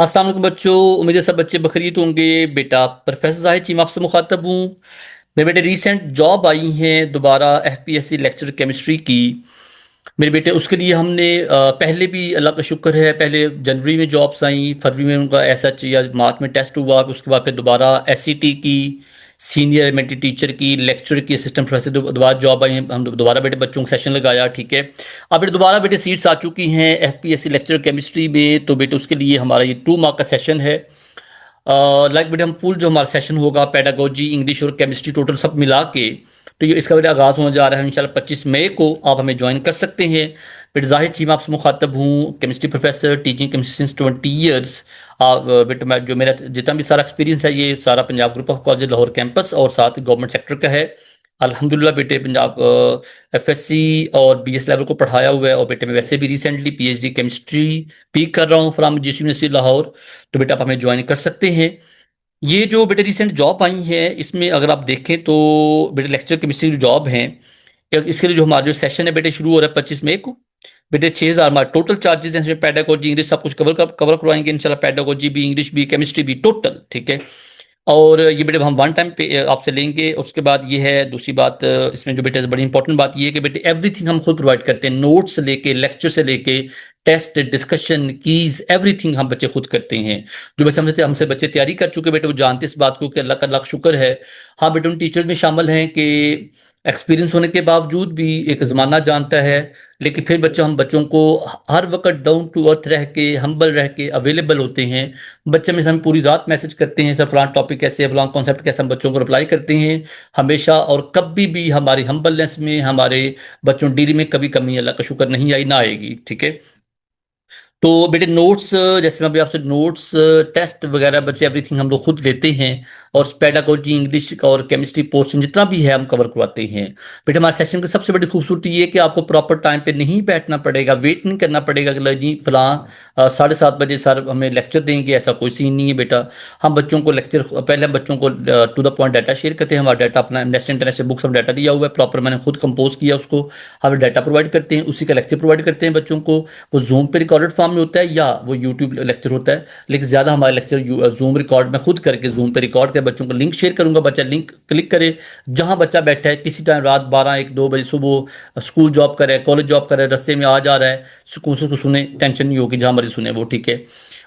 अस्सलाम वालेकुम बच्चों। उम्मीद है सब बच्चे बखैरियत होंगे। बेटा प्रोफेसर जाहिद चीमा आपसे मुखातब हूँ। मेरे बेटे रीसेंट जॉब आई है दोबारा एफपीएससी लेक्चर केमिस्ट्री की। मेरे बेटे उसके लिए हमने पहले भी अल्लाह का शुक्र है, पहले जनवरी में जॉब्स आई, फरवरी में उनका एसएच या मार्च में टेस्ट हुआ, उसके बाद फिर दोबारा एससीटी की, सीनियर एलिमेंट्री टीचर की, लेक्चर की, असिस्टेंट प्रोफेसर दोबारा जॉब आई। हम दोबारा बेटे बच्चों को सेशन लगाया, ठीक है। अब बेटे दोबारा बेटे सीट्स आ चुकी हैं एफपीएससी लेक्चर केमिस्ट्री में, तो बेटे उसके लिए हमारा ये 2 मार्क का सेशन है। लाइक बेटे हम फुल जो हमारा सेशन होगा पेडागोजी, इंग्लिश और केमिस्ट्री टोटल सब मिला के, तो ये इसका बेटा आगाज़ होने जा रहा है इंशाल्लाह 25 मई को। आप हमें ज्वाइन कर सकते हैं। बेटे जाहिद चीमा आपसे मुखातब हूँ, chemistry professor, teaching chemistry since 20 years. बेटे मैं जो मेरा जितना भी सारा एक्सपीरियंस है ये सारा Punjab group of college Lahore campus और साथ गवर्नमेंट सेक्टर का है। अल्हम्दुलिल्लाह बेटे पंजाब एफएससी और बीएस लेवल को पढ़ाया हुआ है, और बेटे मैं वैसे भी रिसेंटली पीएचडी केमिस्ट्री भी कर रहा हूँ फ्राम जिस यूनिवर्सिटी लाहौर। तो बेटा आप हमें ज्वाइन कर सकते हैं। ये जो बेटे रिसेंट जॉब आई है इसमें अगर आप देखें तो बेटे लेक्चर केमिस्ट्री की जो जॉब है, इसके लिए जो हमारा जो सेशन है बेटे शुरू हो रहा है 25 मई को। बेटे 6,000 हमारे टोटल चार्जेस हैं, इसमें पेडागोजी इंग्लिश सब कुछ कवर करवाएंगे इंशाल्लाह, पेडागोजी भी, इंग्लिश भी, केमिस्ट्री भी, टोटल, ठीक है। और ये बेटे हम वन टाइम पे आपसे लेंगे। उसके बाद ये है दूसरी बात, इसमें जो बेटे बड़ी इंपॉर्टेंट बात ये है कि बेटे एवरीथिंग हम खुद प्रोवाइड करते हैं, नोट्स से लेके, लेक्चर से लेके, टेस्ट, डिस्कशन, कीज, एवरीथिंग हम बच्चे खुद करते हैं। जो बच्चे हमसे बच्चे तैयारी कर चुके बेटे वो जानते इस बात को कि अल्लाह का लाख शुक्र है। हाँ बेटे उन टीचर्स में शामिल हैं कि एक्सपीरियंस होने के बावजूद भी एक ज़माना जानता है, लेकिन फिर हम बच्चों को हर वक्त डाउन टू अर्थ रह के, हम्बल रह के अवेलेबल होते हैं। बच्चे में से हम पूरी रात मैसेज करते हैं, सर फलां टॉपिक कैसे है, फलां कॉन्सेप्ट कैसे, हम बच्चों को रिप्लाई करते हैं हमेशा। और कभी भी हमारी हम्बलनेस में, हमारे बच्चों डील में कभी कमी अल्लाह का शुक्र नहीं आई, ना आएगी, ठीक है। तो बेटे नोट्स, जैसे मैं अभी आपसे नोट्स, टेस्ट वगैरह बच्चे एवरीथिंग हम लोग खुद लेते हैं, और पेडागोजी, इंग्लिश और केमिस्ट्री पोर्शन जितना भी है हम कवर करवाते हैं। बेटे हमारे सेशन की सबसे बड़ी खूबसूरती ये है कि आपको प्रॉपर टाइम पे नहीं बैठना पड़ेगा, वेट नहीं करना पड़ेगा कि जी फलां 7:30 बजे सर हमें लेक्चर देंगे, ऐसा कोई सीन नहीं है बेटा। हम बच्चों को लेक्चर, पहले हम बच्चों को to the point data share करते हैं। हमारा डाटा अपना नेशनल इंटरनेशनल बुक्स में डाटा दिया हुआ है प्रॉपर, मैंने खुद कंपोज किया उसको। हम डाटा प्रोवाइड करते हैं, उसी का लेक्चर प्रोवाइड करते हैं बच्चों को। वो जूम पे रिकॉर्डेड फॉर्म में होता है या वो यूट्यूब लेक्चर होता है, लेकिन ज़्यादा हमारे लेक्चर जूम रिकॉर्ड में खुद करके जूम पे रिकॉर्ड कर बच्चों को लिंक शेयर करूंगा। बच्चा लिंक क्लिक करे, जहां बच्चा बैठा है, किसी टाइम रात 12, 1, 2 बजे सुबह स्कूल जॉब कर रहा है, कॉलेज जॉब कर रहा है, रस्ते में आ जा रहा है, सुकून से उसको सुने, टेंशन नहीं होगी, जहां मर्जी सुने वो, ठीक है।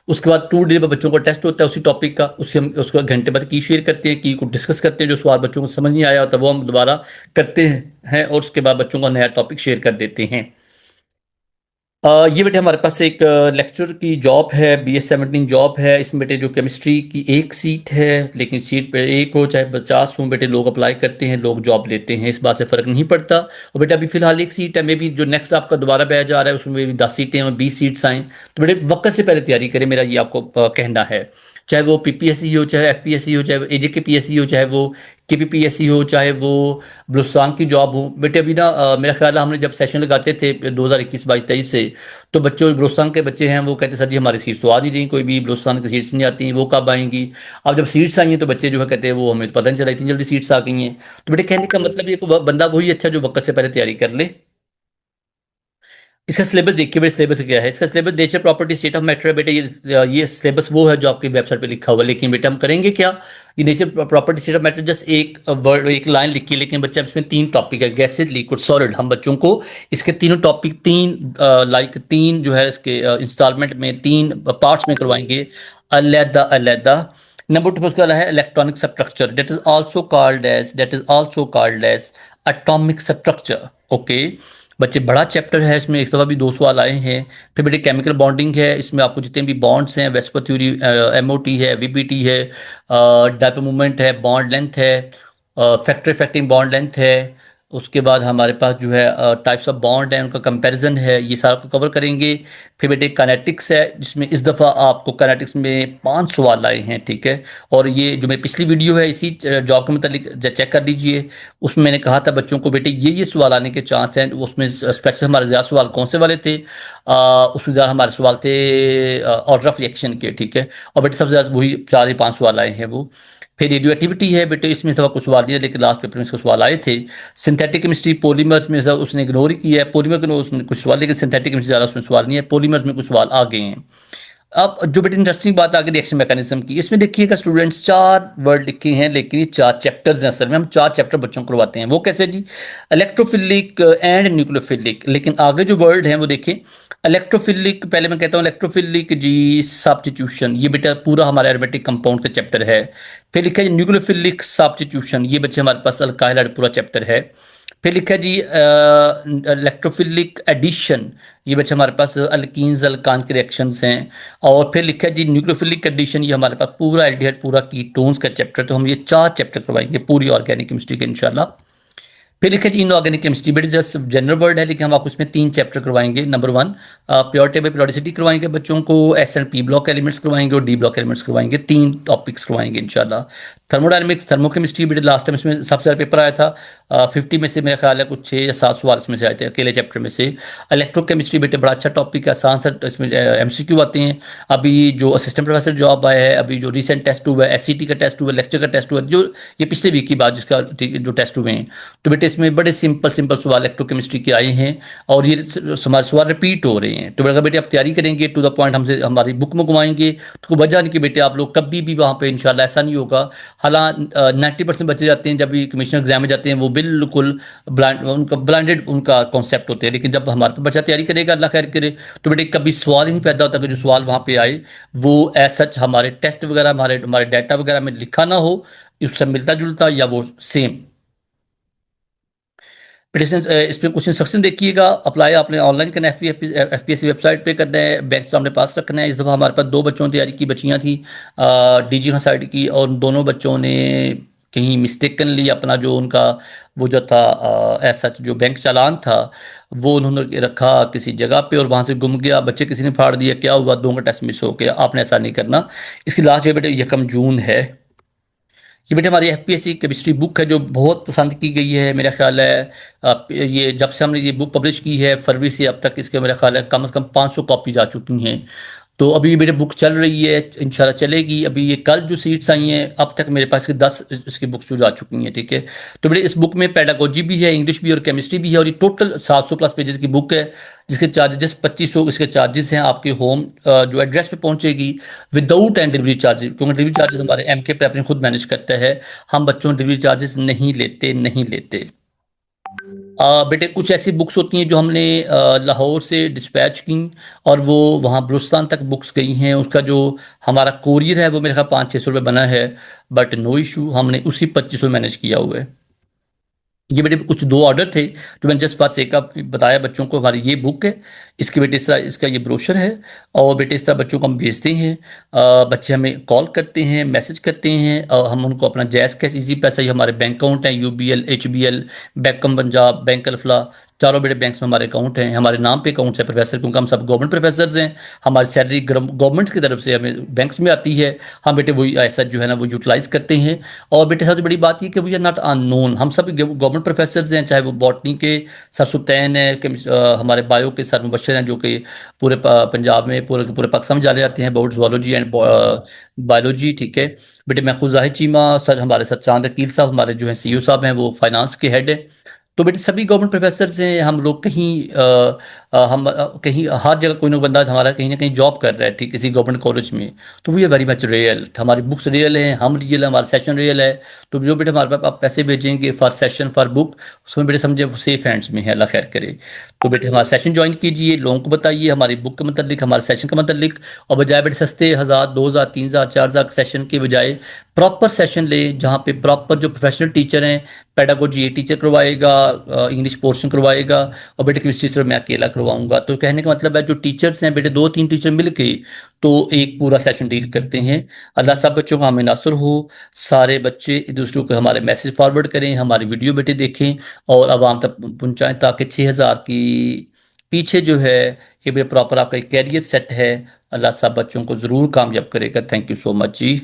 उसके बाद 2 डे पर बच्चों को टेस्ट होता है उसी टॉपिक का, उससे हम उसको घंटे बाद की शेयर करते हैं, की को डिस्कस करते हैं, जो सवाल बच्चों को समझ नहीं आया होता वो हम दोबारा करते हैं, और उसके बाद बच्चों को नया टॉपिक शेयर कर देते हैं। ये बेटे हमारे पास एक लेक्चर की जॉब है, BS 17 जॉब है। इसमें बेटे जो केमिस्ट्री की एक सीट है, लेकिन सीट पे एक हो चाहे 50 हो, बेटे लोग अप्लाई करते हैं, लोग जॉब लेते हैं, इस बात से फ़र्क नहीं पड़ता। और बेटा अभी फ़िलहाल एक सीट है, मे भी जो नेक्स्ट आपका दोबारा बैच आ रहा है उसमें भी 10 सीटें और 20 सीट्स आएँ। तो बेटे वक्त से पहले तैयारी करें, मेरा ये आपको कहना है। चाहे वो PPSC हो, चाहे FPSC हो, चाहे वो AJKPSC हो, चाहे वो KPPSC हो, चाहे वो बलूचिस्तान की जॉब हो। बेटे अभी ना मेरा ख्याल है हमने जब सेशन लगाते थे 2021, 22, 23 से, तो बच्चों बलूचिस्तान के बच्चे हैं वो कहते सर जी हमारी सीट्स तो आ नहीं रही, कोई भी बलूचिस्तान की सीट्स नहीं आती, वो कब आएंगी। अब जब सीट्स आई हैं तो बच्चे जो है कहते हैं वो हमें तो पता नहीं चला इतनी जल्दी सीट्स आ गई हैं। तो बेटे कहने का मतलब ये कि बंदा वही अच्छा जो वक्त से पहले तैयारी कर ले। इसका सिलेबस देखिए बेटे, सिलेबस क्या है इसका। Syllabus nature property state of matter है बेटे, ये सिलेबस वो है जो आपकी वेबसाइट पे लिखा हुआ है। लेकिन बेटे हम करेंगे क्या, ये nature property state of matter just एक वर्ड, एक लाइन लिखी है, लेकिन बच्चे इसमें 3 टॉपिक है, गैसेज, लिक्विड, सॉलिड। हम बच्चों को इसके तीनों टॉपिक तीन जो है इसके इंस्टॉलमेंट में 3 पार्ट्स में करवाएंगे, अलहदा अलहदा। नंबर 2 पर उसका है electronic structure, that is also called as atomic structure, okay. बच्चे बड़ा चैप्टर है, इसमें एक दफ़ा भी 2 सवाल आए हैं। फिर बेटे केमिकल बॉन्डिंग है, इसमें आपको जितने भी बॉन्ड्स हैं, वेस्पर थ्योरी, MOT है, VBT है, डायपो मूवमेंट है, बॉन्ड लेंथ है, फैक्टर इफेक्टिंग बॉन्ड लेंथ है। उसके बाद हमारे पास जो है टाइप्स ऑफ बॉन्ड है, उनका कंपैरिजन है, ये सारा को कवर करेंगे। फिर बेटे काइनेटिक्स है, जिसमें इस दफ़ा आपको काइनेटिक्स में 5 सवाल आए हैं, ठीक है। और ये जो मेरी पिछली वीडियो है इसी जॉब के मतलब चेक कर लीजिए, उसमें मैंने कहा था बच्चों को बेटे ये सवाल आने के चांस हैं। उसमें स्पेशल हमारे ज़्यादा सवाल कौन से वाले थे, उसमें ज़्यादा हमारे सवाल थे ऑर्डर ऑफ रिएक्शन के, ठीक है। और बेटे सबसे ज़्यादा वही 4 या 5 सवाल आए हैं वो। फिर रेडियो एक्टिविटी है बेटे, इसमें सब कुछ सवाल नहीं है, लेकिन लास्ट पेपर में इसको सवाल आए थे। सिंथेटिक केमिस्ट्री, पॉलीमर्स में सब उसने इग्नोर ही किया है, पॉलीमर के उसमें कुछ सवाल, लेकिन सिंथेटिक केमिस्ट्री ज़्यादा उसमें सवाल नहीं है, पॉलीमर्स में कुछ सवाल आ गए हैं। अब जो बेटे इंटरेस्टिंग बात आ गई रिएक्शन मैकेनिज्म की, इसमें देखिएगा स्टूडेंट्स 4 वर्ड लिखे हैं, लेकिन ये 4 चैप्टर्स हैं। असल में हम 4 चैप्टर बच्चों को करवाते हैं। वो कैसे जी? Electrophilic and nucleophilic. लेकिन आगे जो वर्ड हैं वो देखें। इलेक्ट्रोफिलिक, पहले मैं कहता हूँ इलेक्ट्रोफिलिक जी सब्स्टिट्यूशन, ये बेटा पूरा हमारा एरोमेटिक कंपाउंड का चैप्टर है। फिर लिखा है न्यूक्लियोफिलिक सब्स्टिट्यूशन, ये बच्चे हमारे पास अल्काइल पूरा चैप्टर है। फिर लिखा है जी इलेक्ट्रोफिलिक एडिशन, ये बच्चे हमारे पास अल्कीन्स अल्कान्स के रिएक्शंस हैं। और फिर लिखा है जी न्यूक्लियोफिलिक एडिशन, ये हमारे पास पूरा एल्डिहाइड पूरा कीटोन्स का चैप्टर। तो हम ये 4 चैप्टर करवाएंगे पूरी ऑर्गेनिक केमिस्ट्री के इंशाल्लाह। फिर लिखा जी inorganic chemistry, but just general word है, लेकिन हम आपको इसमें 3 चैप्टर करवाएंगे। नंबर 1 प्योरिटी बाय पीरियोडिसिटी करवाएंगे बच्चों को, S and P block elements करवाएंगे और डी ब्लॉक एलिमेंट्स करवाएंगे। 3 टॉपिक्स करवाएंगे इंशाल्लाह। Thermodynamics thermochemistry, but last time इसमें सबसे ज़्यादा पेपर आया था। 50 में से मेरा ख्याल है कुछ 6 या 7 सवाल इसमें से आए थे अकेले चैप्टर में से। इलेक्ट्रोकेमिस्ट्री बेटे बड़ा अच्छा टॉपिक है, आसान सा इसमें MCQ आते हैं। अभी जो असिस्टेंट प्रोफेसर जॉब आया है, अभी जो रिसेंट टेस्ट हुआ है, SCT का टेस्ट हुआ है, लेक्चर का टेस्ट हुआ है, जो ये पिछले वीक की बात जिसका जो टेस्ट हुए हैं, तो बेटे इसमें बड़े सिंपल सिंपल सवाल इलेक्ट्रोकेमिस्ट्री के आए हैं और ये हमारे सवाल रिपीट हो रहे हैं। तो अगर बेटे आप तैयारी करेंगे टू द पॉइंट, हमसे हमारी बुक मंगवाएंगे, तो कोई वजह नहीं कि बेटे आप लोग कभी भी वहाँ पे इंशाल्लाह ऐसा नहीं होगा। हालांकि 90% बच्चे जाते हैं जब भी कमिश्नर एग्जाम में जाते हैं, वो बिल्कुल ब्लाइंडेड उनका कॉन्सेप्ट होते हैं। लेकिन जब हमारे पे बच्चा तैयारी करेगा, अल्लाह खैर करे, तो बेटे कभी सवाल ही नहीं पैदा होता कि जो सवाल वहाँ पे आए वो एज सच हमारे टेस्ट वगैरह हमारे हमारे डाटा वगैरह में लिखा ना हो, उससे मिलता जुलता या वो सेम। पिटिशन इस पर क्वेश्चन सेक्शन देखिएगा। अप्लाई आपने ऑनलाइन करना है, FPSC वेबसाइट पे करना है, बैंक सामने पास रखना है। इस दफ़ा हमारे पास 2 बच्चों ने तैयारी की, बच्चियाँ थी DG खान साइड की, और दोनों बच्चों ने कहीं मिस्टेकनली अपना जो उनका वो जो था ऐसा जो बैंक चालान था वो उन्होंने रखा किसी जगह पे और वहाँ से गुम गया। बच्चे किसी ने फाड़ दिया, क्या हुआ, 2 का टेस्ट मिस हो गया। आपने ऐसा नहीं करना। इसकी लास्ट जो बेटे 1 जून है। ये बेटे हमारी FPSC केमिस्ट्री बुक है जो बहुत पसंद की गई है। मेरा ख्याल है ये जब से हमने ये बुक पब्लिश की है फरवरी से अब तक इसके मेरा ख्याल है कम से कम 500 कॉपीज आ चुकी हैं। तो अभी मेरे बुक चल रही है, इंशाल्लाह चलेगी। अभी ये कल जो सीट्स आई हैं, अब तक मेरे पास 10 इसकी बुक्स जो जा चुकी हैं, ठीक है। तो बेटे इस बुक में पेडागोजी भी है, इंग्लिश भी और केमिस्ट्री भी है, और ये टोटल 700 प्लस पेजेस की बुक है, जिसके चार्जेस 2500 इसके चार्जेस हैं। आपके होम जो एड्रेस पे पहुंचेगी विदाउट एंड डिलीवरी चार्जेस, क्योंकि डिलीवरी चार्जेस हमारे MK पे अपने खुद मैनेज करता है। हम बच्चों डिलीवरी चार्जेस नहीं लेते, नहीं लेते। बेटे कुछ ऐसी बुक्स होती हैं जो हमने लाहौर से डिस्पैच की और वो वहाँ बलूचिस्तान तक बुक्स गई हैं। उसका जो हमारा कोरियर है वो मेरे ख्याल 500-600 रुपये बना है, बट नो इशू, हमने उसी 2500 मैनेज किया हुआ है। ये बेटे कुछ 2 ऑर्डर थे जो मैंने जस्ट बात से एक बताया बच्चों को। हमारी ये बुक है, इसके बेटे इस तरह इसका ये ब्रोशर है, और बेटे इस तरह बच्चों को हम भेजते हैं। बच्चे हमें कॉल करते हैं, मैसेज करते हैं, और हम उनको अपना जैज़ कैश इजी पैसा, ये हमारे बैंक अकाउंट हैं, UBL HBL बैंकम पंजाब बैंक अल्फला, चारों बड़े बैंक्स में हमारे अकाउंट हैं। हमारे नाम पे अकाउंट्स है प्रोफेसर, क्योंकि हम सब गवर्नमेंट प्रोफेसर्स हैं। हमारी सैलरी गवर्नमेंट की तरफ से हमें बैंक्स में आती है। हम बेटे वही ऐसा जो है ना वो यूटिलाइज करते हैं। और बेटे सबसे बड़ी बात ये कि वी आर नॉट अननोन, हम सब गवर्नमेंट प्रोफेसर्स हैं, चाहे वो बॉटनी के सर सुल्तान है, हमारे बायो के सर मुबशर हैं, जो कि पूरे पंजाब में पूरे पाकिस्तान में जाने जाते हैं अबाउट जुआलॉजी एंड बायोलॉजी, ठीक है। बेटे मैं खुद जाहिद चीमा सर, हमारे साथ चांद अकील साहब हमारे जो हैं CEO साहब हैं, वो फाइनेंस के हेड है। तो बेटे सभी गवर्नमेंट प्रोफेसर हैं हम लोग। कहीं कहीं हर जगह कोई ना बंदा हमारा कहीं ना कहीं जॉब कर रहा है, ठीक, किसी गवर्नमेंट कॉलेज में। तो we are very much real, हमारी बुक्स रियल हैं, हम रियल है, हमारा सेशन रियल है। तो जो बेटे हमारे पास आप पैसे भेजेंगे फॉर सेशन फॉर बुक, उसमें बेटे समझे वो सेफ हैंड्स में है, अल्लाह खैर करे। तो बेटे हमारा सेशन ज्वाइन कीजिए, लोगों को बताइए हमारी बुक के मतलब, हमारे सेशन का मतलब, और बजाय बेटे सस्ते 1000 2000 3000 4000 सेशन के बजाय प्रॉपर सेशन ले, जहाँ पे प्रॉपर जो प्रोफेशनल टीचर हैं, पेडागोजी टीचर करवाएगा, इंग्लिश पोर्शन करवाएगा, और बेटे केमिस्ट्री सिर्फ मैं अकेला करवाऊंगा। तो कहने का मतलब है जो टीचर्स हैं बेटे 2-3 टीचर मिलके तो एक पूरा सेशन डील करते हैं। अल्लाह सब बच्चों का हमें नासर हो। सारे बच्चे एक दूसरे को हमारे मैसेज फॉरवर्ड करें, हमारी वीडियो बेटे देखें और आवाम तक पहुँचाएँ, ताकि 6000 की पीछे जो है ये प्रॉपर आपका एक कैरियर सेट है। अल्लाह सब बच्चों को ज़रूर कामयाब करेगा। Thank you so much ji.